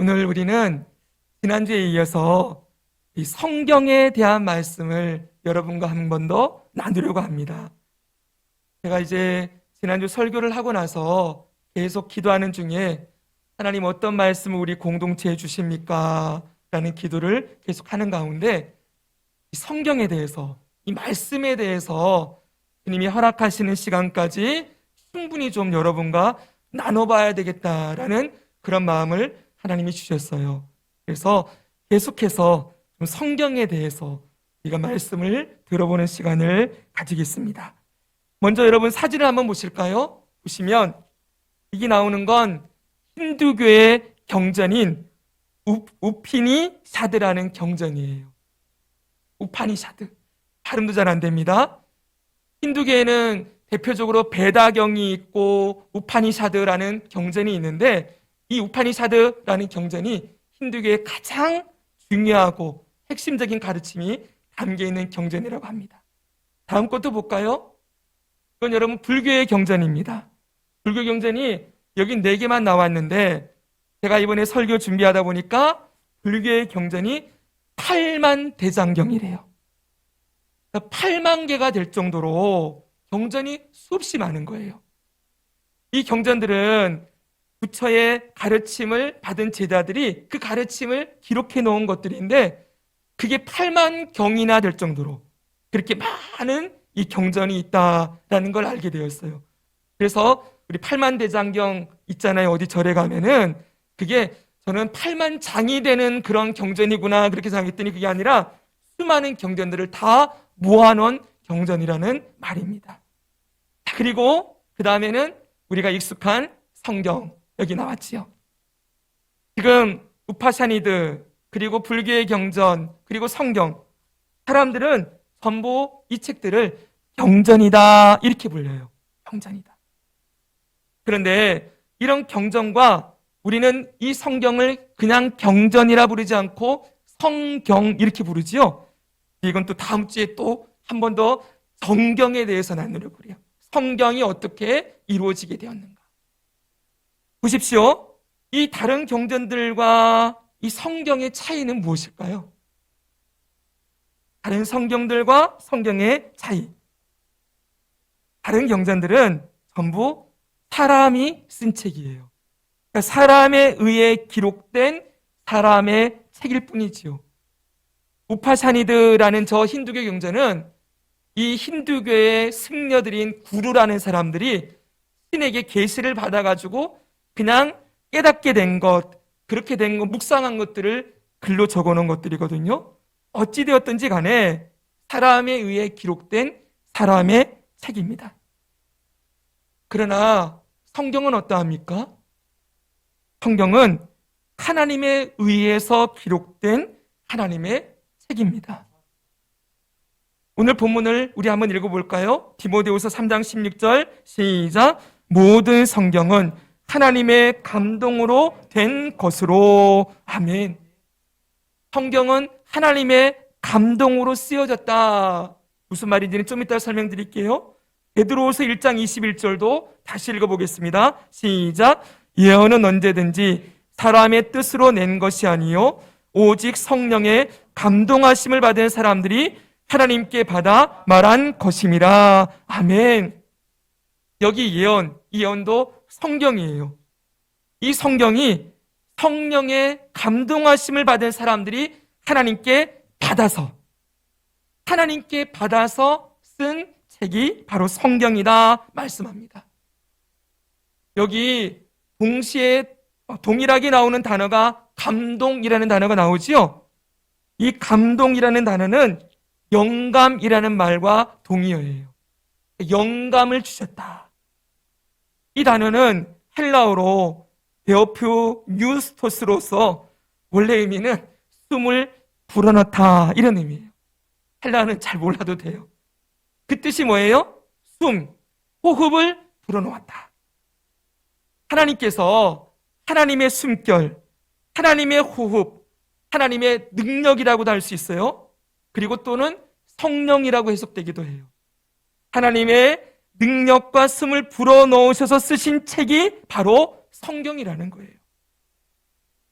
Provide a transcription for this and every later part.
오늘 우리는 지난주에 이어서 이 성경에 대한 말씀을 여러분과 한 번 더 나누려고 합니다. 제가 이제 지난주 설교를 하고 나서 계속 기도하는 중에 하나님 어떤 말씀을 우리 공동체에 주십니까? 라는 기도를 계속 하는 가운데 이 성경에 대해서, 이 말씀에 대해서 주님이 허락하시는 시간까지 충분히 좀 여러분과 나눠봐야 되겠다라는 그런 마음을 하나님이 주셨어요. 그래서 계속해서 좀 성경에 대해서 우리가 말씀을 들어보는 시간을 가지겠습니다. 먼저 여러분 사진을 한번 보실까요? 보시면 이게 나오는 건 힌두교의 경전인 우파니샤드라는 경전이에요. 우파니샤드. 발음도 잘 안 됩니다. 힌두교에는 대표적으로 베다경이 있고 우파니샤드라는 경전이 있는데 이 우파니샤드라는 경전이 힌두교의 가장 중요하고 핵심적인 가르침이 담겨있는 경전이라고 합니다. 다음 것도 볼까요? 이건 여러분 불교의 경전입니다. 불교 경전이 여기 4개만 나왔는데 제가 이번에 설교 준비하다 보니까 불교의 경전이 8만 대장경이래요. 8만 개가 될 정도로 경전이 수없이 많은 거예요. 이 경전들은 부처의 가르침을 받은 제자들이 그 가르침을 기록해 놓은 것들인데 그게 8만 경이나 될 정도로 그렇게 많은 이 경전이 있다라는 걸 알게 되었어요. 그래서 우리 8만 대장경 있잖아요. 어디 절에 가면은 그게 저는 8만 장이 되는 그런 경전이구나 그렇게 생각했더니 그게 아니라 수많은 경전들을 다 모아놓은 경전이라는 말입니다. 그리고 그 다음에는 우리가 익숙한 성경 여기 나왔지요. 지금 우파샤니드 그리고 불교의 경전 그리고 성경 사람들은 전부 이 책들을 경전이다 이렇게 불려요. 경전이다. 그런데 이런 경전과 우리는 이 성경을 그냥 경전이라 부르지 않고 성경 이렇게 부르지요. 이건 또 다음 주에 또 한 번 더 성경에 대해서 나누려고 그래요. 성경이 어떻게 이루어지게 되었는가. 보십시오. 이 다른 경전들과 이 성경의 차이는 무엇일까요? 다른 성경들과 성경의 차이. 다른 경전들은 전부 사람이 쓴 책이에요. 그러니까 사람에 의해 기록된 사람의 책일 뿐이지요. 우파샤니드라는 저 힌두교 경전은 이 힌두교의 승려들인 구루라는 사람들이 신에게 계시를 받아가지고 그냥 깨닫게 된 것, 그렇게 된 것, 묵상한 것들을 글로 적어놓은 것들이거든요. 어찌되었든지 간에 사람에 의해 기록된 사람의 책입니다. 그러나 성경은 어떠합니까? 성경은 하나님에 의해서 기록된 하나님의 책입니다. 오늘 본문을 우리 한번 읽어볼까요? 디모데후서 3장 16절 시작. 모든 성경은 하나님의 감동으로 된 것으로. 아멘. 성경은 하나님의 감동으로 쓰여졌다. 무슨 말인지는 좀 이따 설명드릴게요. 베드로후서 1장 21절도 다시 읽어보겠습니다. 시작. 예언은 언제든지 사람의 뜻으로 낸 것이 아니요 오직 성령의 감동하심을 받은 사람들이 하나님께 받아 말한 것임이라. 아멘. 여기 예언, 이 예언도 성경이에요. 이 성경이 성령의 감동하심을 받은 사람들이 하나님께 받아서 쓴 책이 바로 성경이다 말씀합니다. 여기 동시에 동일하게 나오는 단어가 감동이라는 단어가 나오지요. 이 감동이라는 단어는 영감이라는 말과 동의어예요. 영감을 주셨다. 이 단어는 헬라어로 데오표 뉴스토스로서 원래 의미는 숨을 불어넣다 이런 의미예요. 헬라어는 잘 몰라도 돼요. 그 뜻이 뭐예요? 숨, 호흡을 불어넣었다. 하나님께서 하나님의 숨결, 하나님의 호흡, 하나님의 능력이라고도 할 수 있어요. 그리고 또는 성령이라고 해석되기도 해요. 하나님의 능력과 숨을 불어넣으셔서 쓰신 책이 바로 성경이라는 거예요.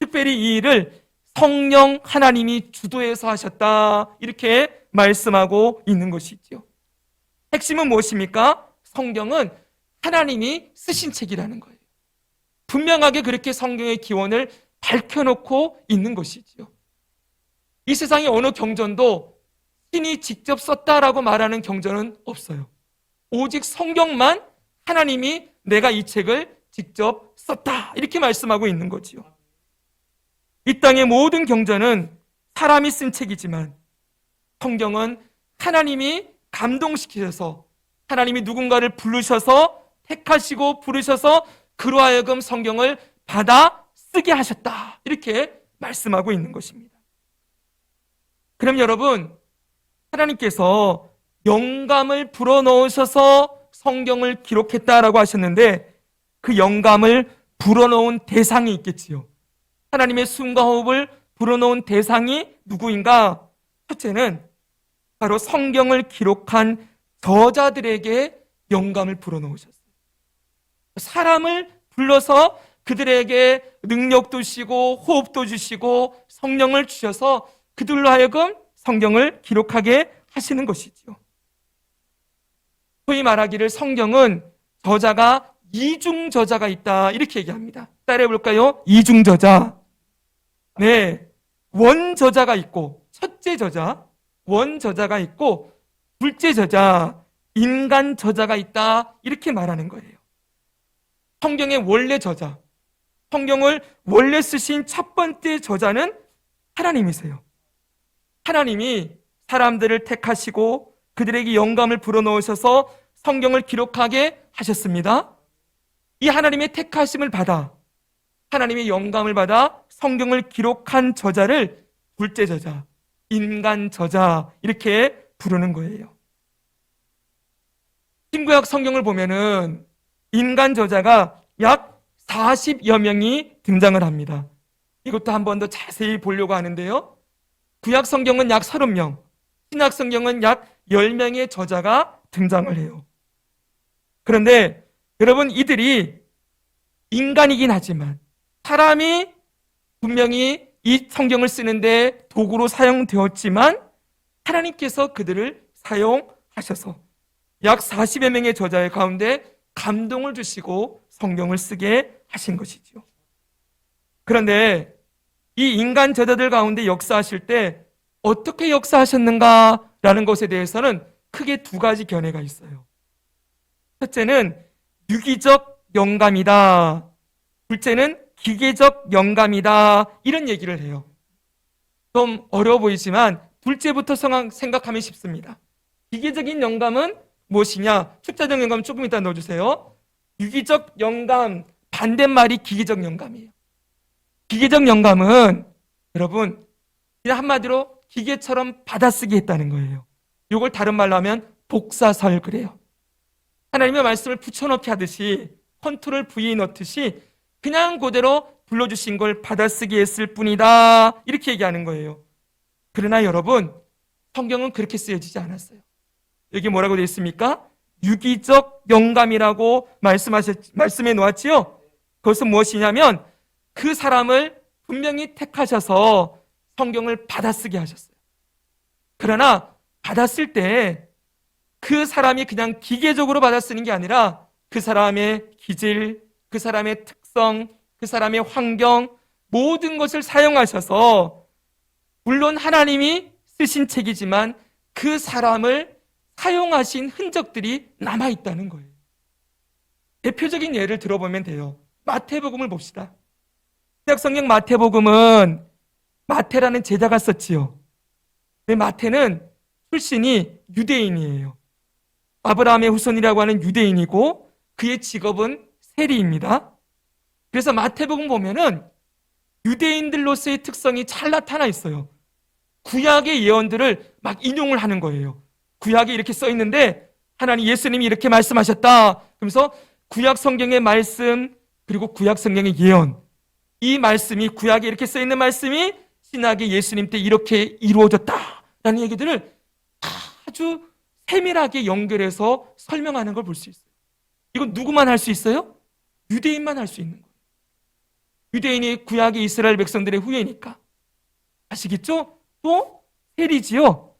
특별히 이 일을 성령 하나님이 주도해서 하셨다, 이렇게 말씀하고 있는 것이죠. 핵심은 무엇입니까? 성경은 하나님이 쓰신 책이라는 거예요. 분명하게 그렇게 성경의 기원을 밝혀놓고 있는 것이지요. 이 세상의 어느 경전도 신이 직접 썼다라고 말하는 경전은 없어요. 오직 성경만 하나님이 내가 이 책을 직접 썼다, 이렇게 말씀하고 있는 거지요. 이 땅의 모든 경전은 사람이 쓴 책이지만 성경은 하나님이 감동시키셔서, 하나님이 누군가를 부르셔서 택하시고 부르셔서 그로 하여금 성경을 받아 쓰게 하셨다, 이렇게 말씀하고 있는 것입니다. 그럼 여러분, 하나님께서 영감을 불어넣으셔서 성경을 기록했다라고 하셨는데 그 영감을 불어넣은 대상이 있겠지요. 하나님의 숨과 호흡을 불어넣은 대상이 누구인가? 첫째는 바로 성경을 기록한 저자들에게 영감을 불어넣으셨어요. 사람을 불러서 그들에게 능력도 주시고 호흡도 주시고 성령을 주셔서 그들로 하여금 성경을 기록하게 하시는 것이지요. 소위 말하기를 성경은 저자가 이중 저자가 있다, 이렇게 얘기합니다. 따라해 볼까요? 이중 저자. 네, 원 저자가 있고, 첫째 저자, 원 저자가 있고, 둘째 저자, 인간 저자가 있다, 이렇게 말하는 거예요. 성경의 원래 저자, 성경을 원래 쓰신 첫 번째 저자는 하나님이세요. 하나님이 사람들을 택하시고 그들에게 영감을 불어넣으셔서 성경을 기록하게 하셨습니다. 이 하나님의 택하심을 받아, 하나님의 영감을 받아 성경을 기록한 저자를 둘째 저자, 인간 저자, 이렇게 부르는 거예요. 신구약 성경을 보면은 인간 저자가 약 40여 명이 등장을 합니다. 이것도 한 번 더 자세히 보려고 하는데요. 구약 성경은 약 30명, 신약 성경은 약 10명의 저자가 등장을 해요. 그런데 여러분, 이들이 인간이긴 하지만 사람이 분명히 이 성경을 쓰는데 도구로 사용되었지만 하나님께서 그들을 사용하셔서 약 40여 명의 저자의 가운데 감동을 주시고 성경을 쓰게 하신 것이죠. 그런데 이 인간 저자들 가운데 역사하실 때 어떻게 역사하셨는가라는 것에 대해서는 크게 두 가지 견해가 있어요. 첫째는 유기적 영감이다. 둘째는 기계적 영감이다. 이런 얘기를 해요. 좀 어려워 보이지만 둘째부터 생각하면 쉽습니다. 기계적인 영감은 무엇이냐? 축자적 영감 조금 이따 넣어주세요. 유기적 영감, 반대말이 기계적 영감이에요. 기계적 영감은 여러분 그냥 한마디로 기계처럼 받아쓰기 했다는 거예요. 이걸 다른 말로 하면 복사설 그래요. 하나님의 말씀을 붙여넣기 하듯이 컨트롤 V 넣듯이 그냥 그대로 불러주신 걸 받아쓰기 했을 뿐이다, 이렇게 얘기하는 거예요. 그러나 여러분, 성경은 그렇게 쓰여지지 않았어요. 여기 뭐라고 되어 있습니까? 유기적 영감이라고 말씀해 놓았지요. 그것은 무엇이냐면 그 사람을 분명히 택하셔서 성경을 받아쓰게 하셨어요. 그러나 받았을 때 그 사람이 그냥 기계적으로 받아쓰는 게 아니라 그 사람의 기질, 그 사람의 특성, 그 사람의 환경, 모든 것을 사용하셔서 물론 하나님이 쓰신 책이지만 그 사람을 사용하신 흔적들이 남아있다는 거예요. 대표적인 예를 들어보면 돼요. 마태복음을 봅시다. 신약성경 마태복음은 마태라는 제자가 썼지요. 마태는 출신이 유대인이에요. 아브라함의 후손이라고 하는 유대인이고 그의 직업은 세리입니다. 그래서 마태복음 보면은 유대인들로서의 특성이 잘 나타나 있어요. 구약의 예언들을 막 인용을 하는 거예요. 구약에 이렇게 써 있는데 하나님 예수님이 이렇게 말씀하셨다. 그러면서 구약 성경의 말씀 그리고 구약 성경의 예언, 이 말씀이 구약에 이렇게 써 있는 말씀이 신약의 예수님 때 이렇게 이루어졌다라는 얘기들을 아주 세밀하게 연결해서 설명하는 걸 볼 수 있어요. 이건 누구만 할 수 있어요? 유대인만 할 수 있는 거예요. 유대인이 구약의 이스라엘 백성들의 후예니까. 아시겠죠? 또 세리지요.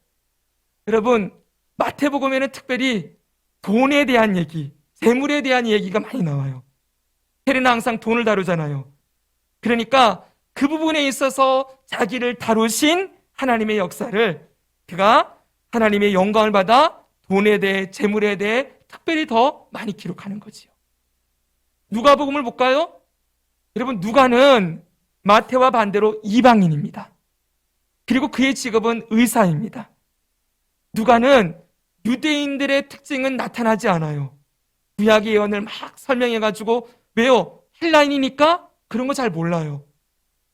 여러분, 마태복음에는 특별히 돈에 대한 얘기, 재물에 대한 얘기가 많이 나와요. 세리는 항상 돈을 다루잖아요. 그러니까 그 부분에 있어서 자기를 다루신 하나님의 역사를 그가 하나님의 영광을 받아 돈에 대해, 재물에 대해 특별히 더 많이 기록하는 거지요. 누가복음을 볼까요? 여러분, 누가는 마태와 반대로 이방인입니다. 그리고 그의 직업은 의사입니다. 누가는 유대인들의 특징은 나타나지 않아요. 구약의 예언을 막 설명해가지고, 왜요? 헬라인이니까 그런 거 잘 몰라요.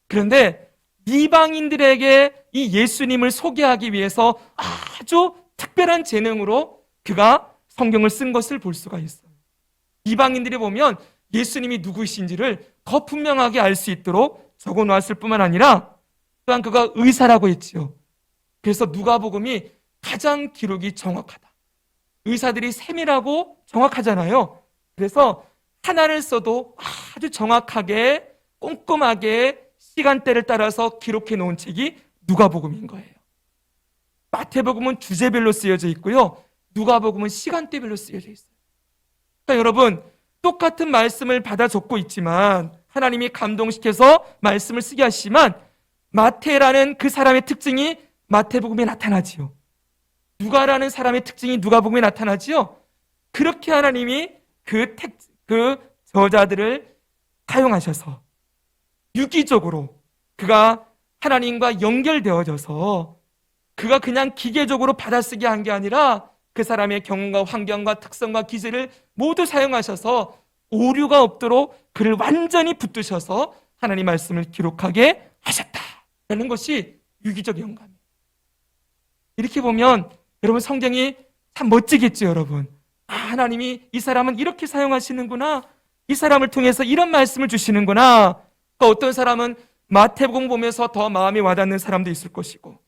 그런데 이방인들에게 이 예수님을 소개하기 위해서 아주 특별한 재능으로 그가 성경을 쓴 것을 볼 수가 있어요. 이방인들이 보면 예수님이 누구이신지를 더 분명하게 알 수 있도록 적어 놓았을 뿐만 아니라 또한 그가 의사라고 했지요. 그래서 누가복음이 가장 기록이 정확하다. 의사들이 세밀하고 정확하잖아요. 그래서 하나를 써도 아주 정확하게 꼼꼼하게 시간대를 따라서 기록해 놓은 책이 누가복음인 거예요. 마태복음은 주제별로 쓰여져 있고요. 누가복음은 시간대별로 쓰여져 있어요. 그러니까 여러분, 똑같은 말씀을 받아 적고 있지만 하나님이 감동시켜서 말씀을 쓰게 하시지만 마태라는 그 사람의 특징이 마태복음에 나타나지요. 누가라는 사람의 특징이 누가복음에 나타나지요. 그렇게 하나님이 그 저자들을 사용하셔서 유기적으로 그가 하나님과 연결되어져서 그가 그냥 기계적으로 받아쓰게 한 게 아니라 그 사람의 경험과 환경과 특성과 기질을 모두 사용하셔서 오류가 없도록 그를 완전히 붙드셔서 하나님 말씀을 기록하게 하셨다라는 것이 유기적 영감이에요. 이렇게 보면 여러분, 성경이 참 멋지겠죠, 여러분. 하나님이 이 사람은 이렇게 사용하시는구나. 이 사람을 통해서 이런 말씀을 주시는구나. 그러니까 어떤 사람은 마태복음 보면서 더 마음이 와닿는 사람도 있을 것이고,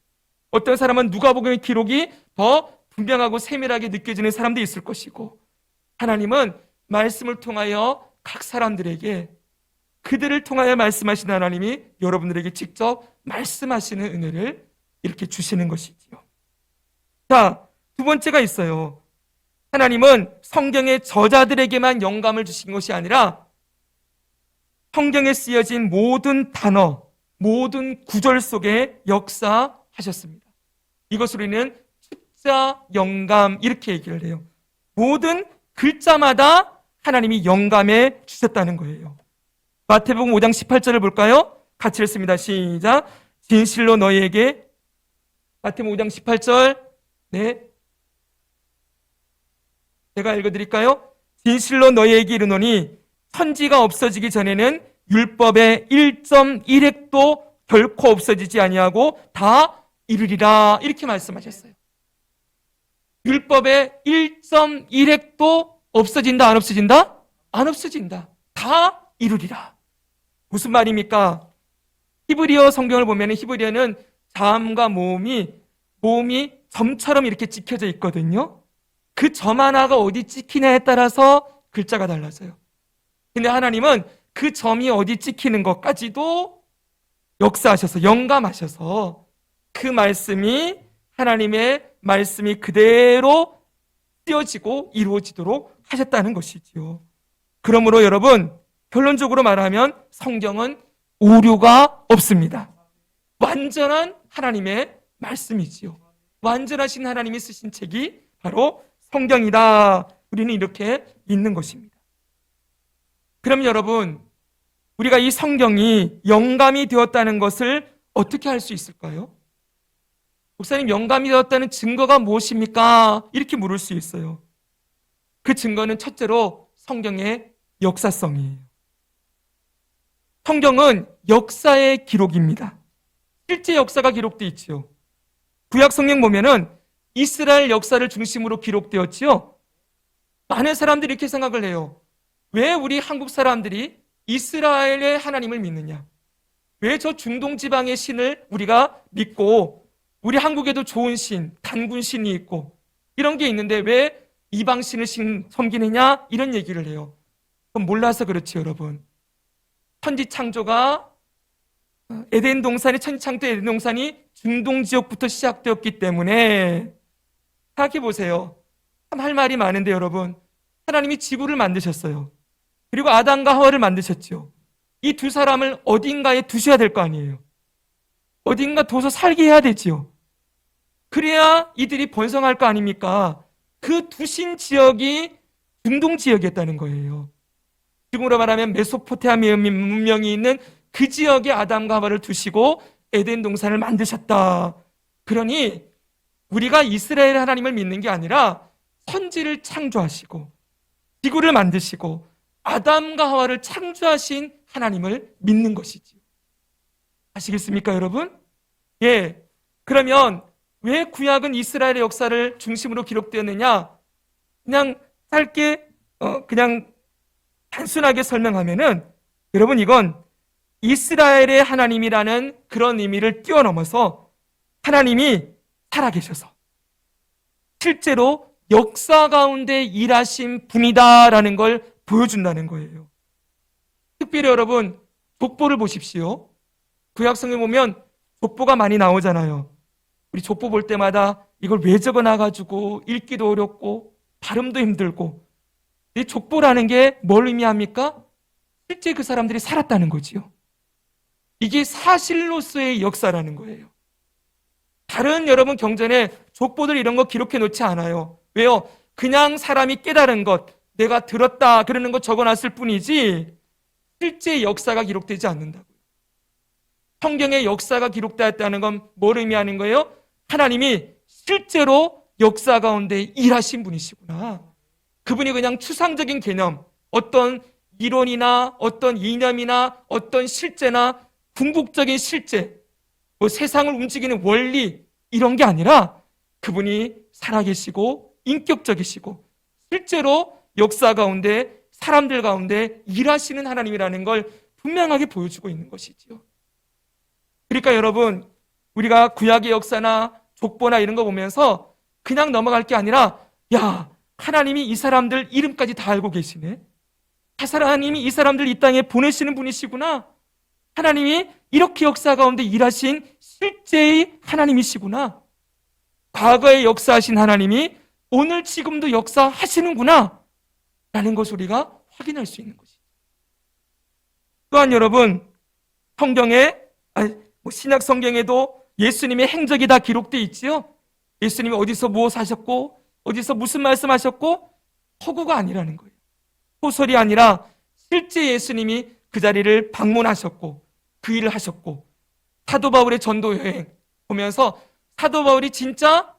어떤 사람은 누가복음의 기록이 더 분명하고 세밀하게 느껴지는 사람도 있을 것이고, 하나님은 말씀을 통하여 각 사람들에게 그들을 통하여 말씀하시는 하나님이 여러분들에게 직접 말씀하시는 은혜를 이렇게 주시는 것이지요. 자, 두 번째가 있어요. 하나님은 성경의 저자들에게만 영감을 주신 것이 아니라 성경에 쓰여진 모든 단어, 모든 구절 속에 역사하셨습니다. 이것으로 우리는 숫자 영감 이렇게 얘기를 해요. 모든 글자마다 하나님이 영감해 주셨다는 거예요. 마태복음 5장 18절을 볼까요? 같이 읽습니다. 시작. 진실로 너희에게, 마태복음 5장 18절, 네, 제가 읽어드릴까요? 진실로 너희에게 이르노니 천지가 없어지기 전에는 율법의 1.1획도 결코 없어지지 아니하고 다 이루리라, 이렇게 말씀하셨어요. 율법의 1.1획도 없어진다, 안 없어진다? 안 없어진다. 다 이루리라. 무슨 말입니까? 히브리어 성경을 보면 히브리어는 자음과 모음이 점처럼 이렇게 찍혀져 있거든요. 그 점 하나가 어디 찍히냐에 따라서 글자가 달라져요. 근데 하나님은 그 점이 어디 찍히는 것까지도 역사하셔서 영감하셔서 그 말씀이, 하나님의 말씀이 그대로 쓰여지고 이루어지도록 하셨다는 것이지요. 그러므로 여러분, 결론적으로 말하면 성경은 오류가 없습니다. 완전한 하나님의 말씀이지요. 완전하신 하나님이 쓰신 책이 바로 성경이다. 우리는 이렇게 믿는 것입니다. 그럼 여러분, 우리가 이 성경이 영감이 되었다는 것을 어떻게 알 수 있을까요? 목사님, 영감이 되었다는 증거가 무엇입니까? 이렇게 물을 수 있어요. 그 증거는 첫째로 성경의 역사성이에요. 성경은 역사의 기록입니다. 실제 역사가 기록되어 있지요. 구약 성경 보면은 이스라엘 역사를 중심으로 기록되었지요. 많은 사람들이 이렇게 생각을 해요. 왜 우리 한국 사람들이 이스라엘의 하나님을 믿느냐? 왜 저 중동 지방의 신을 우리가 믿고, 우리 한국에도 좋은 신, 단군 신이 있고 이런 게 있는데 왜 이방 신을 섬기느냐? 이런 얘기를 해요. 그럼 몰라서 그렇지, 여러분. 천지 창조가 에덴 동산이 천지 창조 에덴 동산이 중동 지역부터 시작되었기 때문에 생각해 보세요. 참 할 말이 많은데 여러분, 하나님이 지구를 만드셨어요. 그리고 아담과 하와를 만드셨죠. 이 두 사람을 어딘가에 두셔야 될 거 아니에요. 어딘가 둬서 살게 해야 되지요. 그래야 이들이 번성할 거 아닙니까? 그 두신 지역이 중동 지역이었다는 거예요. 지금으로 말하면 메소포타미아 문명이 있는 그 지역에 아담과 하와를 두시고 에덴 동산을 만드셨다. 그러니 우리가 이스라엘 하나님을 믿는 게 아니라 천지를 창조하시고 지구를 만드시고 아담과 하와를 창조하신 하나님을 믿는 것이지요. 아시겠습니까, 여러분? 예. 그러면 왜 구약은 이스라엘의 역사를 중심으로 기록되었느냐? 그냥 짧게 그냥 단순하게 설명하면은 여러분, 이건 이스라엘의 하나님이라는 그런 의미를 뛰어넘어서 하나님이 살아계셔서 실제로 역사 가운데 일하신 분이다라는 걸 보여준다는 거예요. 특별히 여러분, 족보를 보십시오. 구약성에 보면 족보가 많이 나오잖아요. 우리 족보 볼 때마다 이걸 왜 적어놔가지고 읽기도 어렵고 발음도 힘들고, 이 족보라는 게 뭘 의미합니까? 실제 그 사람들이 살았다는 거지요. 이게 사실로서의 역사라는 거예요. 다른 여러분 경전에 족보들 이런 거 기록해 놓지 않아요. 왜요? 그냥 사람이 깨달은 것, 내가 들었다 그러는 거 적어놨을 뿐이지 실제 역사가 기록되지 않는다고요. 성경의 역사가 기록되었다는 건 뭘 의미하는 거예요? 하나님이 실제로 역사 가운데 일하신 분이시구나. 그분이 그냥 추상적인 개념, 어떤 이론이나 어떤 이념이나 어떤 실제나 궁극적인 실제, 뭐 세상을 움직이는 원리 이런 게 아니라 그분이 살아계시고 인격적이시고 실제로 역사 가운데 사람들 가운데 일하시는 하나님이라는 걸 분명하게 보여주고 있는 것이지요. 그러니까 여러분, 우리가 구약의 역사나 족보나 이런 거 보면서 그냥 넘어갈 게 아니라, 야, 하나님이 이 사람들 이름까지 다 알고 계시네. 하나님이 이 사람들 이 땅에 보내시는 분이시구나. 하나님이 이렇게 역사 가운데 일하신 실제의 하나님이시구나. 과거에 역사하신 하나님이 오늘 지금도 역사하시는구나 라는 것을 우리가 확인할 수 있는 것이죠. 또한 여러분, 성경에 신약 성경에도 예수님의 행적이 다 기록되어 있지요. 예수님이 어디서 무엇 하셨고 어디서 무슨 말씀하셨고 허구가 아니라는 거예요. 소설이 아니라 실제 예수님이 그 자리를 방문하셨고 그 일을 하셨고, 사도 바울의 전도 여행 보면서 사도 바울이 진짜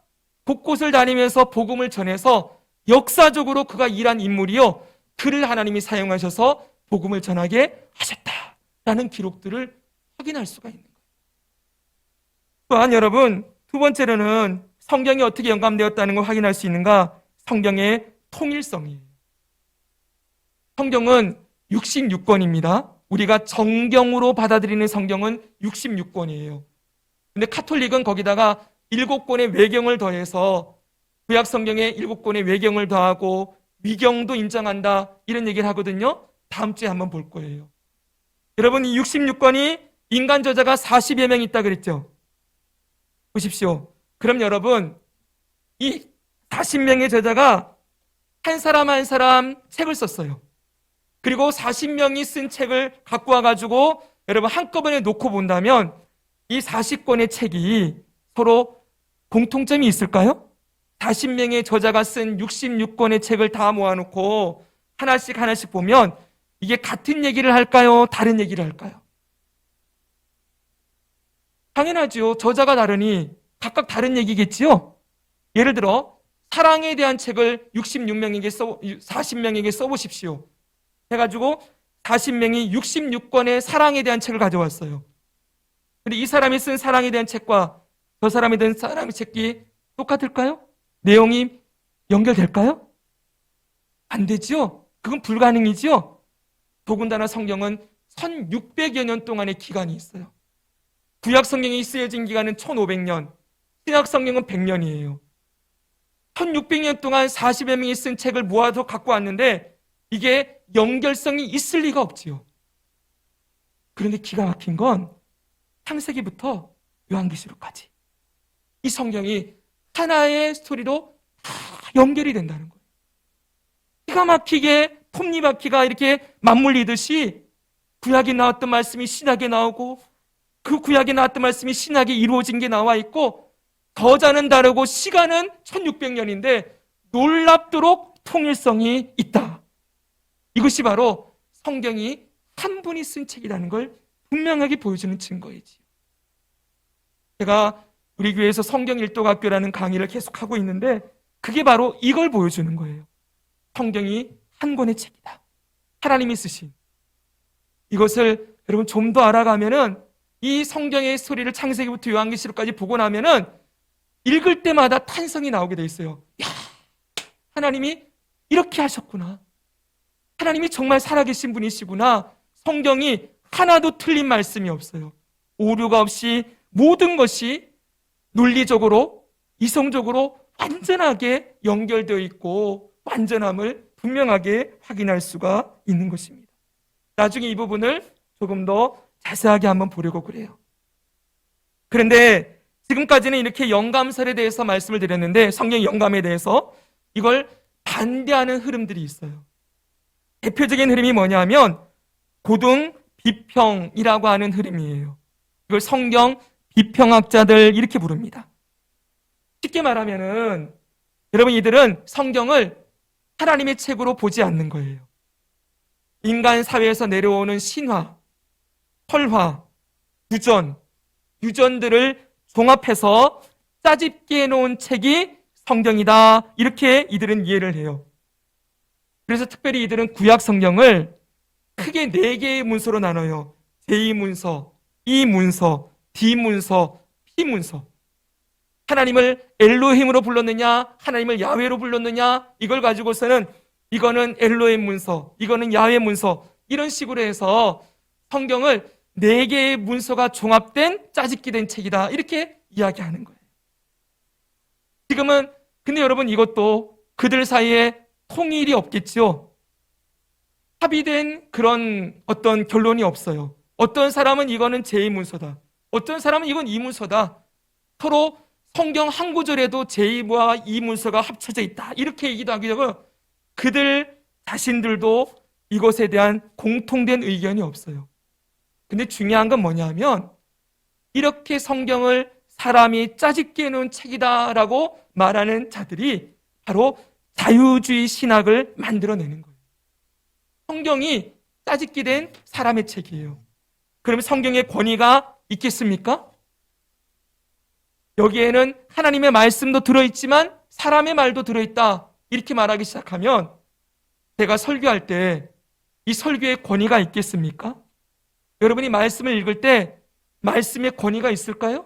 곳곳을 다니면서 복음을 전해서 역사적으로 그가 일한 인물이요, 그를 하나님이 사용하셔서 복음을 전하게 하셨다라는 기록들을 확인할 수가 있는 거예요. 또한 여러분, 두 번째로는 성경이 어떻게 영감되었다는 걸 확인할 수 있는가? 성경의 통일성이에요. 성경은 66권입니다. 우리가 정경으로 받아들이는 성경은 66권이에요. 근데 카톨릭은 거기다가 7권의 외경을 더해서 구약 성경에 7권의 외경을 더하고 위경도 인정한다 이런 얘기를 하거든요. 다음 주에 한번 볼 거예요. 여러분, 이 66권이 인간 저자가 40여 명 있다 그랬죠. 보십시오. 그럼 여러분, 이 40명의 저자가 한 사람 한 사람 책을 썼어요. 그리고 40명이 쓴 책을 갖고 와가지고 여러분 한꺼번에 놓고 본다면 이 40권의 책이 서로 공통점이 있을까요? 40명의 저자가 쓴 66권의 책을 다 모아놓고 하나씩 하나씩 보면 이게 같은 얘기를 할까요? 다른 얘기를 할까요? 당연하죠. 저자가 다르니 각각 다른 얘기겠지요? 예를 들어 사랑에 대한 책을 40명에게 써보십시오. 해가지고 40명이 66권의 사랑에 대한 책을 가져왔어요. 근데 이 사람이 쓴 사랑에 대한 책과 저 사람이 쓴 사랑의 책이 똑같을까요? 내용이 연결될까요? 안 되죠? 그건 불가능이죠? 더군다나 성경은 1600여 년 동안의 기간이 있어요. 구약 성경이 쓰여진 기간은 1500년, 신약 성경은 100년이에요. 1600년 동안 40여 명이 쓴 책을 모아서 갖고 왔는데 이게 연결성이 있을 리가 없지요. 그런데 기가 막힌 건 창세기부터 요한계시록까지 이 성경이 하나의 스토리로 다 연결이 된다는 거예요. 기가 막히게 톱니바퀴가 이렇게 맞물리듯이 구약에 나왔던 말씀이 신약에 나오고 그 구약에 나왔던 말씀이 신약에 이루어진 게 나와 있고 저자는 다르고 시간은 1600년인데 놀랍도록 통일성이 있다. 이것이 바로 성경이 한 분이 쓴 책이라는 걸 분명하게 보여주는 증거이지요. 제가 우리 교회에서 성경일독학교라는 강의를 계속하고 있는데 그게 바로 이걸 보여주는 거예요. 성경이 한 권의 책이다. 하나님이 쓰신. 이것을 여러분 좀 더 알아가면은 이 성경의 스토리를 창세기부터 요한계시록까지 보고 나면은 읽을 때마다 탄성이 나오게 돼 있어요. 야, 하나님이 이렇게 하셨구나. 하나님이 정말 살아계신 분이시구나. 성경이 하나도 틀린 말씀이 없어요. 오류가 없이 모든 것이 논리적으로, 이성적으로 완전하게 연결되어 있고 완전함을 분명하게 확인할 수가 있는 것입니다. 나중에 이 부분을 조금 더 자세하게 한번 보려고 그래요. 그런데 지금까지는 이렇게 영감설에 대해서 말씀을 드렸는데 성경 영감에 대해서 이걸 반대하는 흐름들이 있어요. 대표적인 흐름이 뭐냐면 고등 비평이라고 하는 흐름이에요. 이걸 성경 비평학자들 이렇게 부릅니다. 쉽게 말하면은 여러분 이들은 성경을 하나님의 책으로 보지 않는 거예요. 인간 사회에서 내려오는 신화, 설화, 유전, 유전들을 종합해서 짜집게 해놓은 책이 성경이다. 이렇게 이들은 이해를 해요. 그래서 특별히 이들은 구약 성경을 크게 4개의 문서로 나눠요. 제2문서, E문서, D문서, P문서. 하나님을 엘로힘으로 불렀느냐, 하나님을 야훼로 불렀느냐, 이걸 가지고서는 이거는 엘로힘 문서, 이거는 야훼 문서, 이런 식으로 해서 성경을 4개의 문서가 종합된 짜집기 된 책이다. 이렇게 이야기하는 거예요. 지금은 근데 여러분 이것도 그들 사이에 통일이 없겠죠. 합의된 그런 어떤 결론이 없어요. 어떤 사람은 이거는 제2문서다. 어떤 사람은 이건 이문서다. 서로 성경 한 구절에도 제2와 이문서가 합쳐져 있다. 이렇게 얘기도 하기도 하고 그들 자신들도 이것에 대한 공통된 의견이 없어요. 근데 중요한 건 뭐냐면 이렇게 성경을 사람이 짜집게 해놓은 책이다라고 말하는 자들이 바로 자유주의 신학을 만들어내는 거예요. 성경이 짜집게 된 사람의 책이에요. 그러면 성경의 권위가 있겠습니까? 여기에는 하나님의 말씀도 들어있지만 사람의 말도 들어있다. 이렇게 말하기 시작하면 제가 설교할 때 이 설교의 권위가 있겠습니까? 여러분이 말씀을 읽을 때 말씀의 권위가 있을까요?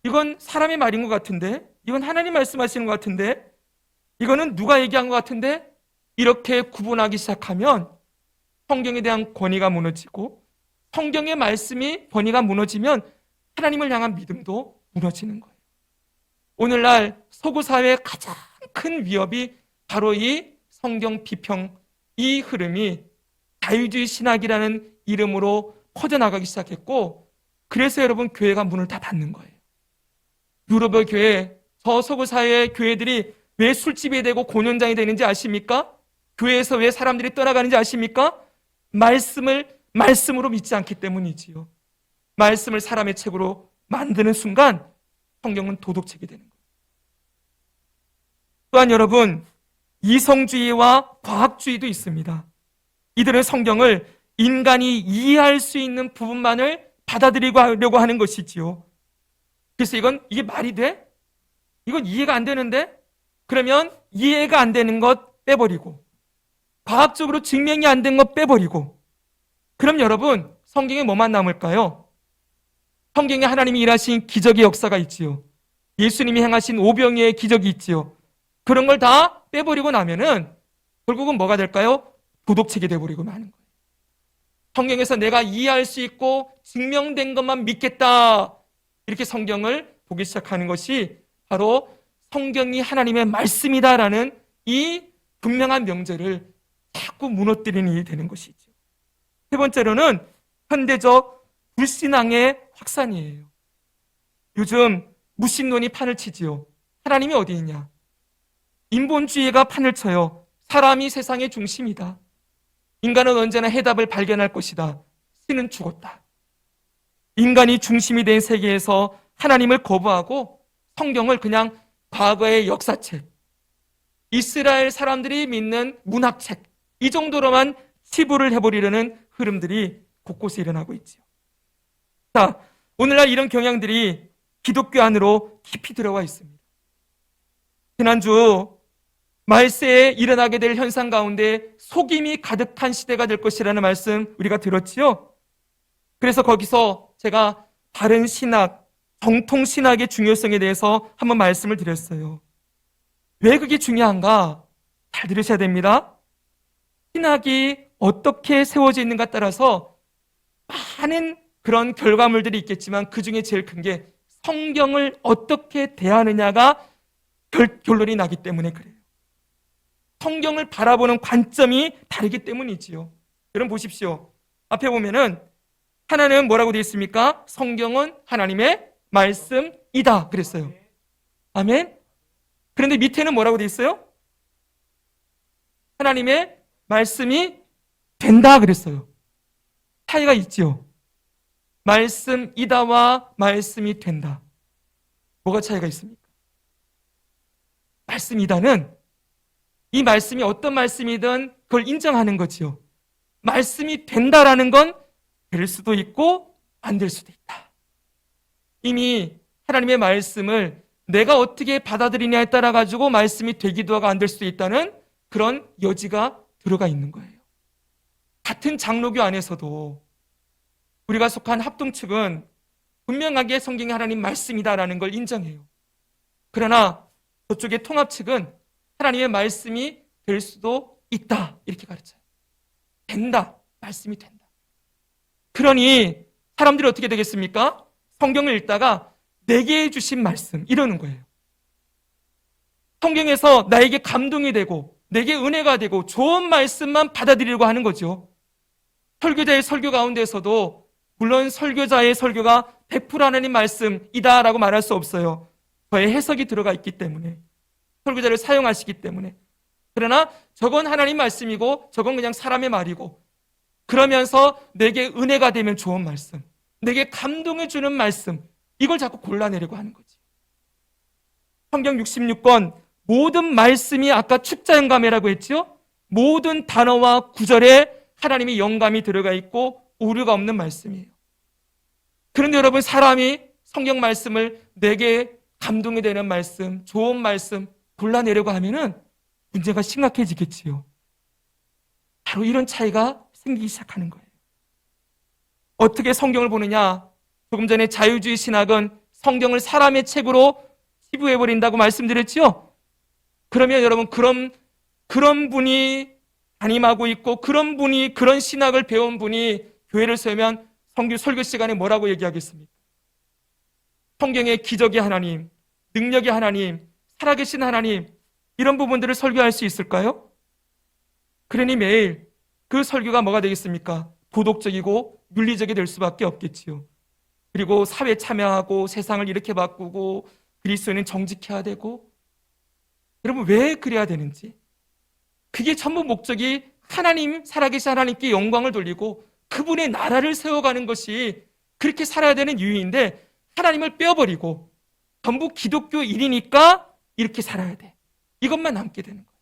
이건 사람의 말인 것 같은데, 이건 하나님 말씀하시는 것 같은데, 이거는 누가 얘기한 것 같은데, 이렇게 구분하기 시작하면 성경에 대한 권위가 무너지고 성경의 말씀이 권위가 무너지면 하나님을 향한 믿음도 무너지는 거예요. 오늘날 서구 사회의 가장 큰 위협이 바로 이 성경 비평, 이 흐름이 자유주의 신학이라는 이름으로 퍼져나가기 시작했고 그래서 여러분 교회가 문을 다 닫는 거예요. 유럽의 교회, 저 서구 사회의 교회들이 왜 술집이 되고 공연장이 되는지 아십니까? 교회에서 왜 사람들이 떠나가는지 아십니까? 말씀으로 믿지 않기 때문이지요. 말씀을 사람의 책으로 만드는 순간 성경은 도덕책이 되는 거예요. 또한 여러분 이성주의와 과학주의도 있습니다. 이들은 성경을 인간이 이해할 수 있는 부분만을 받아들이고 하려고 하는 것이지요. 그래서 이게 말이 돼? 이건 이해가 안 되는데? 그러면 이해가 안 되는 것 빼버리고 과학적으로 증명이 안 된 것 빼버리고 그럼 여러분 성경에 뭐만 남을까요? 성경에 하나님이 일하신 기적의 역사가 있지요. 예수님이 행하신 오병이의 기적이 있지요. 그런 걸 다 빼버리고 나면은 결국은 뭐가 될까요? 도덕책이 돼버리고 마는 거예요. 성경에서 내가 이해할 수 있고 증명된 것만 믿겠다. 이렇게 성경을 보기 시작하는 것이 바로 성경이 하나님의 말씀이다라는 이 분명한 명제를 자꾸 무너뜨리는 일이 되는 것이죠. 세 번째로는 현대적 불신앙의 확산이에요. 요즘 무신론이 판을 치지요. 하나님이 어디 있냐? 인본주의가 판을 쳐요. 사람이 세상의 중심이다. 인간은 언제나 해답을 발견할 것이다. 신은 죽었다. 인간이 중심이 된 세계에서 하나님을 거부하고 성경을 그냥 과거의 역사책, 이스라엘 사람들이 믿는 문학책, 이 정도로만 치부를 해버리려는 흐름들이 곳곳에 일어나고 있죠. 자, 오늘날 이런 경향들이 기독교 안으로 깊이 들어와 있습니다. 지난주 말세에 일어나게 될 현상 가운데 속임이 가득한 시대가 될 것이라는 말씀 우리가 들었지요. 그래서 거기서 제가 바른 신학, 정통 신학의 중요성에 대해서 한번 말씀을 드렸어요. 왜 그게 중요한가? 잘 들으셔야 됩니다. 신학이 어떻게 세워져 있는가 따라서 많은 그런 결과물들이 있겠지만 그 중에 제일 큰 게 성경을 어떻게 대하느냐가 결론이 나기 때문에 그래요. 성경을 바라보는 관점이 다르기 때문이지요. 여러분 보십시오. 앞에 보면은 하나는 뭐라고 되어 있습니까? 성경은 하나님의 말씀이다 그랬어요. 아멘. 그런데 밑에는 뭐라고 되어 있어요? 하나님의 말씀이 된다 그랬어요. 차이가 있지요. 말씀이다와 말씀이 된다. 뭐가 차이가 있습니까? 말씀이다는 이 말씀이 어떤 말씀이든 그걸 인정하는 거지요. 말씀이 된다라는 건 될 수도 있고 안 될 수도 있다. 이미 하나님의 말씀을 내가 어떻게 받아들이냐에 따라 가지고 말씀이 되기도 하고 안 될 수도 있다는 그런 여지가 들어가 있는 거예요. 같은 장로교 안에서도 우리가 속한 합동 측은 분명하게 성경이 하나님 말씀이다라는 걸 인정해요. 그러나 저쪽의 통합 측은 하나님의 말씀이 될 수도 있다 이렇게 가르쳐요. 된다. 말씀이 된다. 그러니 사람들이 어떻게 되겠습니까? 성경을 읽다가 내게 주신 말씀 이러는 거예요. 성경에서 나에게 감동이 되고 내게 은혜가 되고 좋은 말씀만 받아들이려고 하는 거죠. 설교자의 설교 가운데서도 물론 설교자의 설교가 100% 하나님 말씀이다라고 말할 수 없어요. 저의 해석이 들어가 있기 때문에, 설교자를 사용하시기 때문에. 그러나 저건 하나님 말씀이고 저건 그냥 사람의 말이고, 그러면서 내게 은혜가 되면 좋은 말씀, 내게 감동을 주는 말씀, 이걸 자꾸 골라내려고 하는 거지. 성경 66권 모든 말씀이 아까 축자영감이라고 했죠? 모든 단어와 구절에 하나님의 영감이 들어가 있고 오류가 없는 말씀이에요. 그런데 여러분, 사람이 성경 말씀을 내게 감동이 되는 말씀, 좋은 말씀 골라내려고 하면은 문제가 심각해지겠지요. 바로 이런 차이가 생기기 시작하는 거예요. 어떻게 성경을 보느냐? 조금 전에 자유주의 신학은 성경을 사람의 책으로 치부해버린다고 말씀드렸죠? 그러면 여러분, 그런 분이 담임하고 있고 그런 분이, 그런 신학을 배운 분이 교회를 세우면 설교 시간에 뭐라고 얘기하겠습니까? 성경의 기적의 하나님, 능력의 하나님, 살아계신 하나님, 이런 부분들을 설교할 수 있을까요? 그러니 매일 그 설교가 뭐가 되겠습니까? 도덕적이고 윤리적이 될 수밖에 없겠지요. 그리고 사회 참여하고 세상을 이렇게 바꾸고 그리스도인은 정직해야 되고, 여러분 왜 그래야 되는지, 그게 전부 목적이 하나님, 살아계신 하나님께 영광을 돌리고 그분의 나라를 세워가는 것이 그렇게 살아야 되는 이유인데, 하나님을 빼어버리고 전부 기독교 일이니까 이렇게 살아야 돼, 이것만 남게 되는 거예요.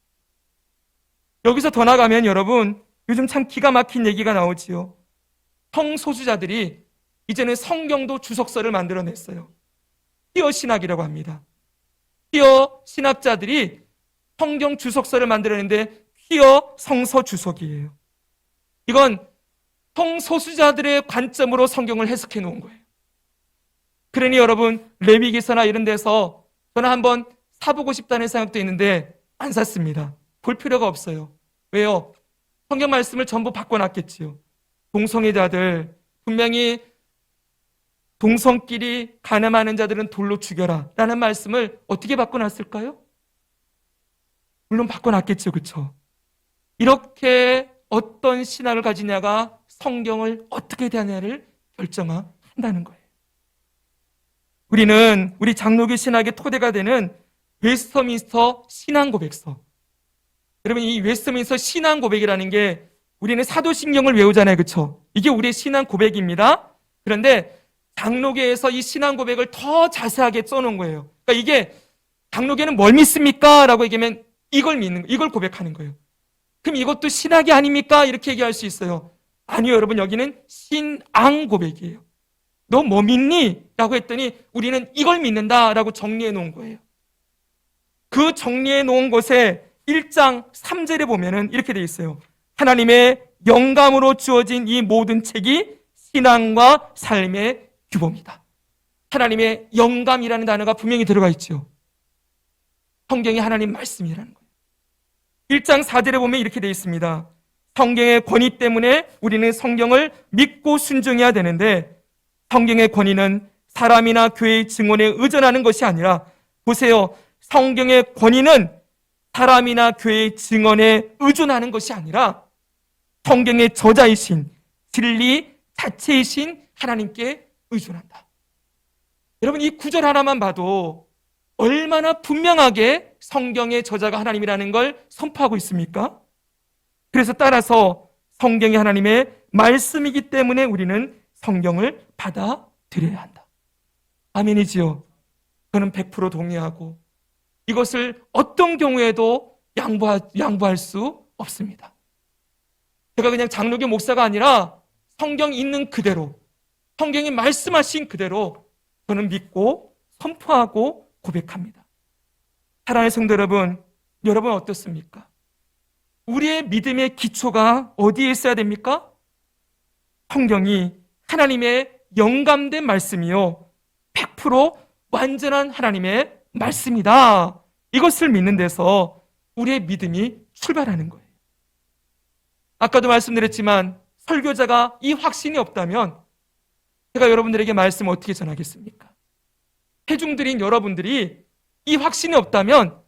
여기서 더 나가면 여러분, 요즘 참 기가 막힌 얘기가 나오지요. 성소수자들이 이제는 성경도 주석서를 만들어냈어요. 퀴어 신학이라고 합니다. 퀴어 신학자들이 성경 주석서를 만들어냈는데 퀴어 성서 주석이에요. 이건 성소수자들의 관점으로 성경을 해석해 놓은 거예요. 그러니 여러분, 레위기서나 이런 데서 저는 한번 사보고 싶다는 생각도 있는데 안 샀습니다. 볼 필요가 없어요. 왜요? 성경 말씀을 전부 바꿔놨겠지요. 동성애자들, 분명히 동성끼리 간음하는 자들은 돌로 죽여라 라는 말씀을 어떻게 바꿔놨을까요? 물론 바꿔놨겠죠. 그렇죠? 이렇게 어떤 신학을 가지냐가 성경을 어떻게 대하느냐를 결정한다는 거예요. 우리는 우리 장로교 신학의 토대가 되는 웨스터민스터 신앙고백서. 여러분, 이 웨스터민스터 신앙고백이라는 게 우리는 사도신경을 외우잖아요. 그렇죠? 이게 우리의 신앙고백입니다. 그런데 장로교에서 이 신앙고백을 더 자세하게 써놓은 거예요. 그러니까 이게 장로교는 뭘 믿습니까? 라고 얘기하면 이걸 믿는 거예요. 이걸 고백하는 거예요. 그럼 이것도 신학이 아닙니까? 이렇게 얘기할 수 있어요. 아니요, 여러분, 여기는 신앙 고백이에요. 너 뭐 믿니? 라고 했더니 우리는 이걸 믿는다 라고 정리해 놓은 거예요. 그 정리해 놓은 곳에 1장 3절에 보면은 이렇게 되어 있어요. 하나님의 영감으로 주어진 이 모든 책이 신앙과 삶의 규범이다. 하나님의 영감이라는 단어가 분명히 들어가 있죠. 성경이 하나님 말씀이라는 거예요. 1장 4절에 보면 이렇게 되어 있습니다. 성경의 권위 때문에 우리는 성경을 믿고 순종해야 되는데, 성경의 권위는 사람이나 교회의 증언에 의존하는 것이 아니라, 보세요, 성경의 권위는 사람이나 교회의 증언에 의존하는 것이 아니라 성경의 저자이신 진리 자체이신 하나님께 의존한다. 여러분, 이 구절 하나만 봐도 얼마나 분명하게 성경의 저자가 하나님이라는 걸 선포하고 있습니까? 그래서 따라서 성경이 하나님의 말씀이기 때문에 우리는 성경을 받아들여야 한다. 아멘이지요? 저는 100% 동의하고 이것을 어떤 경우에도 양보할 수 없습니다. 제가 그냥 장로교 목사가 아니라 성경 있는 그대로, 성경이 말씀하신 그대로 저는 믿고 선포하고 고백합니다. 사랑하는 성도 여러분, 여러분 어떻습니까? 우리의 믿음의 기초가 어디에 있어야 됩니까? 성경이 하나님의 영감된 말씀이요, 100% 완전한 하나님의 말씀이다. 이것을 믿는 데서 우리의 믿음이 출발하는 거예요. 아까도 말씀드렸지만 설교자가 이 확신이 없다면 제가 여러분들에게 말씀을 어떻게 전하겠습니까? 회중들인 여러분들이 이 확신이 없다면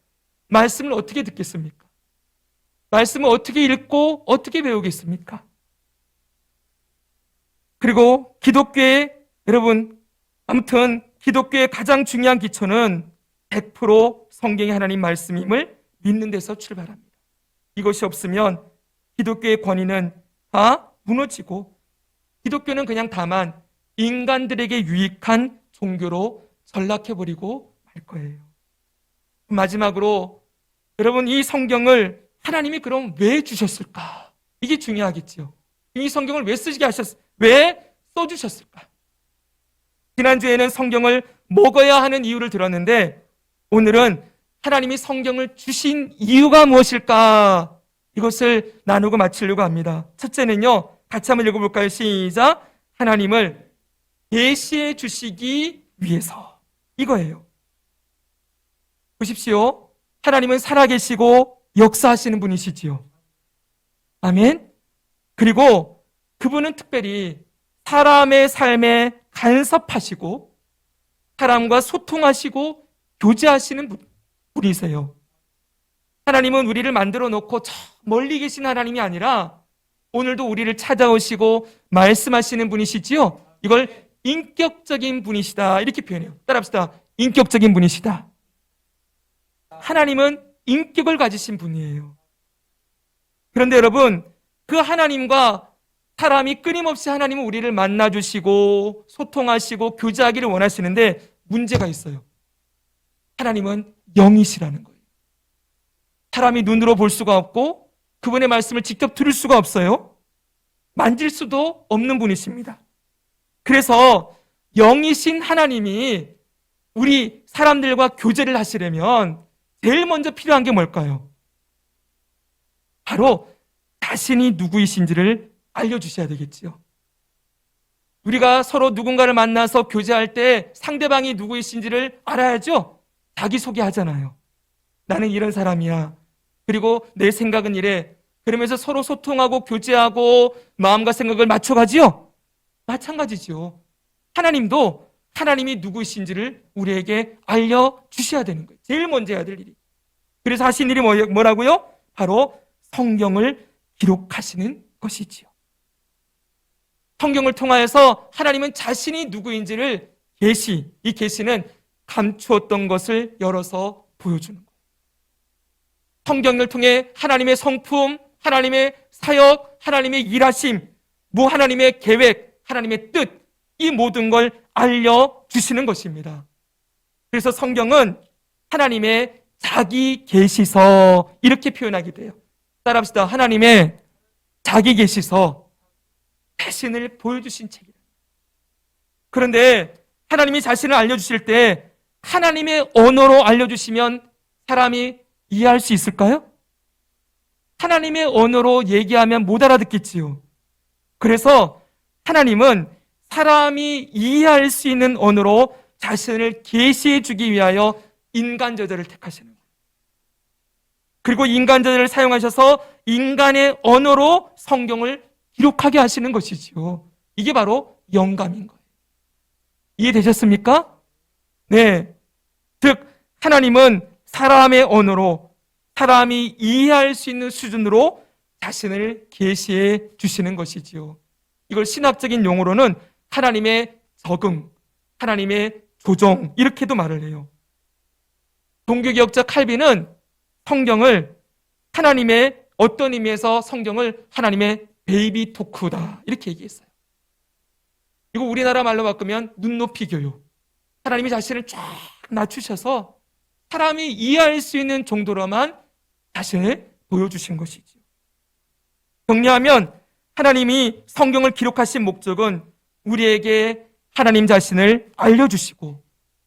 말씀을 어떻게 듣겠습니까? 말씀을 어떻게 읽고 어떻게 배우겠습니까? 그리고 기독교의, 여러분, 아무튼 기독교의 가장 중요한 기초는 100% 성경이 하나님 말씀임을 믿는 데서 출발합니다. 이것이 없으면 기독교의 권위는 다 무너지고 기독교는 그냥 다만 인간들에게 유익한 종교로 전락해버리고 말 거예요. 마지막으로 여러분, 이 성경을 하나님이 그럼 왜 주셨을까? 이게 중요하겠지요. 이 성경을 왜 써주셨을까? 지난주에는 성경을 먹어야 하는 이유를 들었는데 오늘은 하나님이 성경을 주신 이유가 무엇일까? 이것을 나누고 마치려고 합니다. 첫째는요, 같이 한번 읽어볼까요? 시작. 하나님을 계시해 주시기 위해서. 이거예요. 보십시오. 하나님은 살아계시고 역사하시는 분이시지요. 아멘. 그리고 그분은 특별히 사람의 삶에 간섭하시고 사람과 소통하시고 교제하시는 분이세요. 하나님은 우리를 만들어 놓고 저 멀리 계신 하나님이 아니라 오늘도 우리를 찾아오시고 말씀하시는 분이시지요. 이걸 인격적인 분이시다 이렇게 표현해요. 따라합시다. 인격적인 분이시다. 하나님은 인격을 가지신 분이에요. 그런데 여러분, 그 하나님과 사람이 끊임없이 하나님은 우리를 만나주시고 소통하시고 교제하기를 원하시는데 문제가 있어요. 하나님은 영이시라는 거예요. 사람이 눈으로 볼 수가 없고 그분의 말씀을 직접 들을 수가 없어요. 만질 수도 없는 분이십니다. 그래서 영이신 하나님이 우리 사람들과 교제를 하시려면 제일 먼저 필요한 게 뭘까요? 바로 자신이 누구이신지를 알려주셔야 되겠지요. 우리가 서로 누군가를 만나서 교제할 때 상대방이 누구이신지를 알아야죠. 자기소개하잖아요. 나는 이런 사람이야. 그리고 내 생각은 이래. 그러면서 서로 소통하고 교제하고 마음과 생각을 맞춰가지요. 마찬가지죠. 하나님도 하나님이 누구이신지를 우리에게 알려주셔야 되는 거예요. 제일 먼저 해야 될 일이. 그래서 하신 일이 뭐라고요? 바로 성경을 기록하시는 것이지요. 성경을 통하여서 하나님은 자신이 누구인지를 이 계시는 감추었던 것을 열어서 보여주는 거예요. 성경을 통해 하나님의 성품, 하나님의 사역, 하나님의 일하심, 하나님의 계획, 하나님의 뜻, 이 모든 걸 알려주시는 것입니다. 그래서 성경은 하나님의 자기 계시서 이렇게 표현하게 돼요. 따라합시다. 하나님의 자기 계시서, 자신을 보여주신 책이다. 그런데 하나님이 자신을 알려주실 때 하나님의 언어로 알려주시면 사람이 이해할 수 있을까요? 하나님의 언어로 얘기하면 못 알아듣겠지요. 그래서 하나님은 사람이 이해할 수 있는 언어로 자신을 계시해 주기 위하여 인간 저자를 택하시는 거예요. 그리고 인간 저자를 사용하셔서 인간의 언어로 성경을 기록하게 하시는 것이지요. 이게 바로 영감인 거예요. 이해되셨습니까? 네. 즉 하나님은 사람의 언어로, 사람이 이해할 수 있는 수준으로 자신을 계시해 주시는 것이지요. 이걸 신학적인 용어로는 하나님의 적응, 하나님의 조정, 이렇게도 말을 해요. 종교개혁자 칼빈은 성경을 하나님의 어떤 의미에서 성경을 하나님의 베이비 토크다 이렇게 얘기했어요. 이거 우리나라 말로 바꾸면 눈높이 교육. 하나님이 자신을 쫙 낮추셔서 사람이 이해할 수 있는 정도로만 자신을 보여주신 것이죠. 정리하면 하나님이 성경을 기록하신 목적은 우리에게 하나님 자신을 알려주시고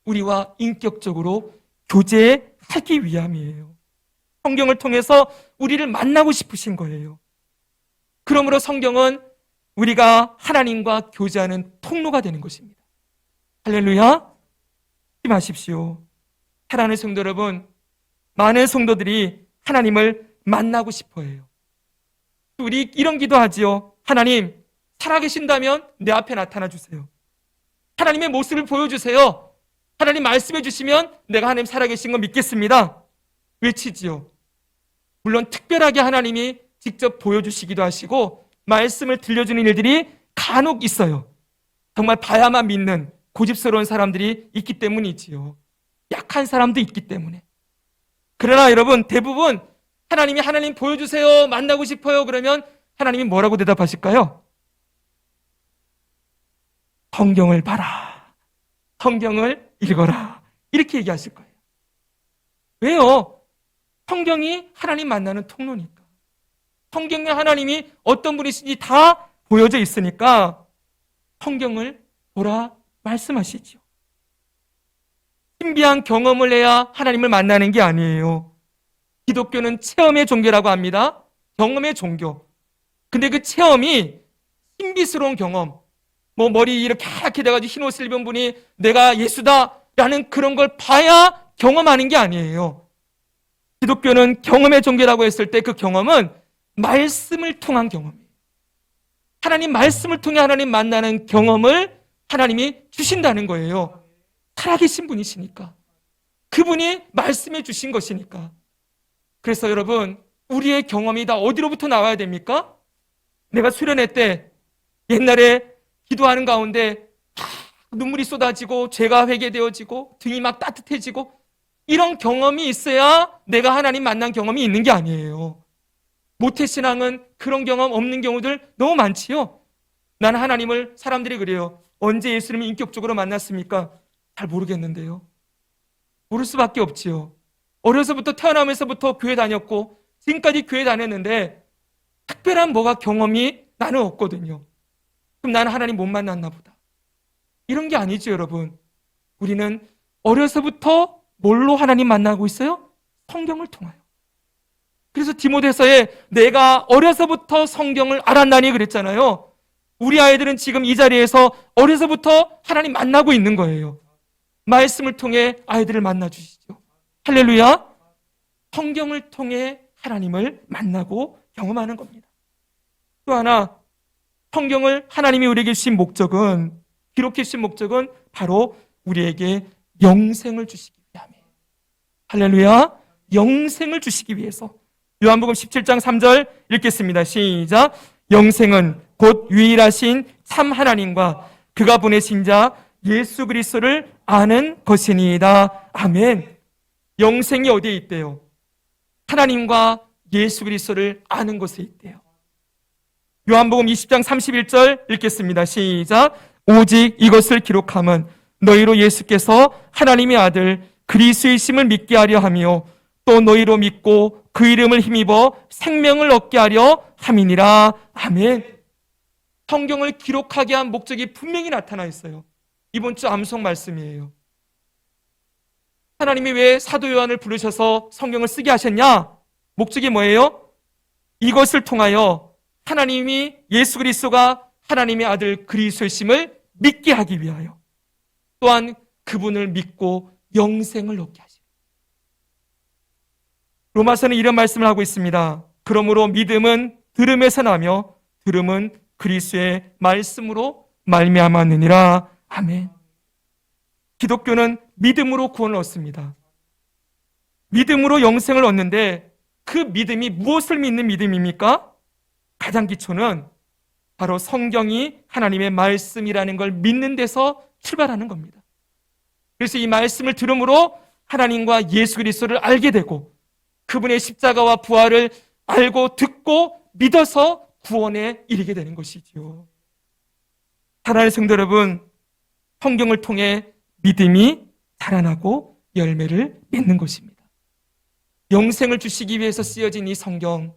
우리와 인격적으로 교제하기 위함이에요. 성경을 통해서 우리를 만나고 싶으신 거예요. 그러므로 성경은 우리가 하나님과 교제하는 통로가 되는 것입니다. 할렐루야! 힘하십시오. 사랑하는 성도 여러분, 많은 성도들이 하나님을 만나고 싶어 해요. 우리 이런 기도하지요. 하나님, 살아계신다면 내 앞에 나타나 주세요. 하나님의 모습을 보여주세요. 하나님 말씀해 주시면 내가 하나님 살아계신 거 믿겠습니다. 외치지요. 물론 특별하게 하나님이 직접 보여주시기도 하시고 말씀을 들려주는 일들이 간혹 있어요. 정말 봐야만 믿는 고집스러운 사람들이 있기 때문이지요. 약한 사람도 있기 때문에. 그러나 여러분, 대부분 하나님이 하나님 보여주세요, 만나고 싶어요 그러면 하나님이 뭐라고 대답하실까요? 성경을 봐라, 성경을 읽어라, 이렇게 얘기하실 거예요. 왜요? 성경이 하나님 만나는 통로니까. 성경에 하나님이 어떤 분이신지 다 보여져 있으니까 성경을 보라 말씀하시죠. 신비한 경험을 해야 하나님을 만나는 게 아니에요. 기독교는 체험의 종교라고 합니다. 경험의 종교. 근데 그 체험이 신비스러운 경험, 머리 이렇게 하얗게 돼가지고 흰 옷을 입은 분이 내가 예수다라는 그런 걸 봐야 경험하는 게 아니에요. 기독교는 경험의 종교라고 했을 때 그 경험은 말씀을 통한 경험이에요. 하나님 말씀을 통해 하나님 만나는 경험을 하나님이 주신다는 거예요. 살아계신 분이시니까. 그분이 말씀해 주신 것이니까. 그래서 여러분, 우리의 경험이 다 어디로부터 나와야 됩니까? 내가 수련회 때 옛날에 기도하는 가운데 눈물이 쏟아지고 죄가 회개되어지고 등이 막 따뜻해지고 이런 경험이 있어야 내가 하나님 만난 경험이 있는 게 아니에요. 모태신앙은 그런 경험 없는 경우들 너무 많지요. 나는 하나님을, 사람들이 그래요. 언제 예수님을 인격적으로 만났습니까? 잘 모르겠는데요. 모를 수밖에 없지요. 어려서부터 태어나면서부터 교회 다녔고 지금까지 교회 다녔는데 특별한 경험이 나는 없거든요. 그럼 나는 하나님 못 만났나 보다. 이런 게 아니죠, 여러분. 우리는 어려서부터 뭘로 하나님 만나고 있어요? 성경을 통하여. 그래서 디모데서에 내가 어려서부터 성경을 알았나니 그랬잖아요. 우리 아이들은 지금 이 자리에서 어려서부터 하나님 만나고 있는 거예요. 말씀을 통해 아이들을 만나 주시죠. 할렐루야. 성경을 통해 하나님을 만나고 경험하는 겁니다. 또 하나, 성경을 하나님이 우리에게 주신 목적은, 기록해 주신 목적은 바로 우리에게 영생을 주시기 위함이에요. 할렐루야. 영생을 주시기 위해서. 요한복음 17장 3절 읽겠습니다. 시작. 영생은 곧 유일하신 참 하나님과 그가 보내신 자 예수 그리스도를 아는 것이니이다. 아멘. 영생이 어디에 있대요? 하나님과 예수 그리스도를 아는 것에 있대요. 요한복음 20장 31절 읽겠습니다. 시작. 오직 이것을 기록함은 너희로 예수께서 하나님의 아들 그리스도이심을 믿게 하려 하며 또 너희로 믿고 그 이름을 힘입어 생명을 얻게 하려 함이니라. 아멘. 성경을 기록하게 한 목적이 분명히 나타나 있어요. 이번 주 암송 말씀이에요. 하나님이 왜 사도 요한을 부르셔서 성경을 쓰게 하셨냐? 목적이 뭐예요? 이것을 통하여 하나님이 예수 그리스도가 하나님의 아들 그리스도이심을 믿게 하기 위하여, 또한 그분을 믿고 영생을 얻게 하시고. 로마서는 이런 말씀을 하고 있습니다. 그러므로 믿음은 들음에서 나며 들음은 그리스도의 말씀으로 말미암았느니라. 아멘. 기독교는 믿음으로 구원을 얻습니다. 믿음으로 영생을 얻는데 그 믿음이 무엇을 믿는 믿음입니까? 가장 기초는 바로 성경이 하나님의 말씀이라는 걸 믿는 데서 출발하는 겁니다. 그래서 이 말씀을 들음으로 하나님과 예수 그리스도를 알게 되고 그분의 십자가와 부활을 알고 듣고 믿어서 구원에 이르게 되는 것이지요. 사랑하는 성도 여러분, 성경을 통해 믿음이 자라나고 열매를 맺는 것입니다. 영생을 주시기 위해서 쓰여진 이 성경,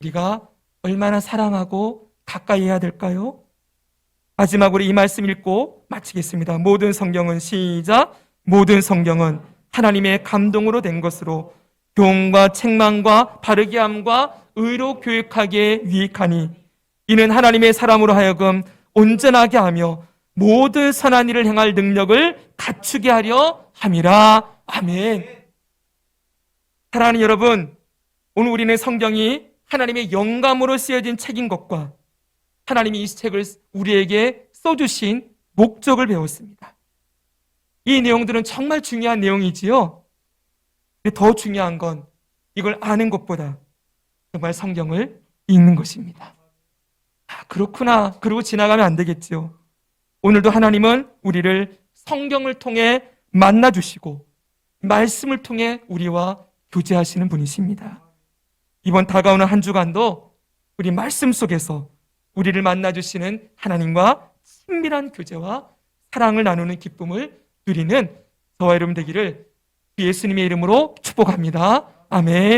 우리가 얼마나 사랑하고 가까이 해야 될까요? 마지막으로 이 말씀 읽고 마치겠습니다. 모든 성경은 시작. 모든 성경은 하나님의 감동으로 된 것으로 교훈과 책망과 바르게 함과 의로 교육하기에 유익하니 이는 하나님의 사람으로 하여금 온전하게 하며 모든 선한 일을 행할 능력을 갖추게 하려 함이라. 아멘. 사랑하는 여러분, 오늘 우리는 성경이 하나님의 영감으로 쓰여진 책인 것과 하나님이 이 책을 우리에게 써주신 목적을 배웠습니다. 이 내용들은 정말 중요한 내용이지요. 더 중요한 건 이걸 아는 것보다 정말 성경을 읽는 것입니다. 그렇구나. 그러고 지나가면 안 되겠지요. 오늘도 하나님은 우리를 성경을 통해 만나주시고 말씀을 통해 우리와 교제하시는 분이십니다. 이번 다가오는 한 주간도 우리 말씀 속에서 우리를 만나주시는 하나님과 친밀한 교제와 사랑을 나누는 기쁨을 누리는 저와 여러분 되기를 예수님의 이름으로 축복합니다. 아멘.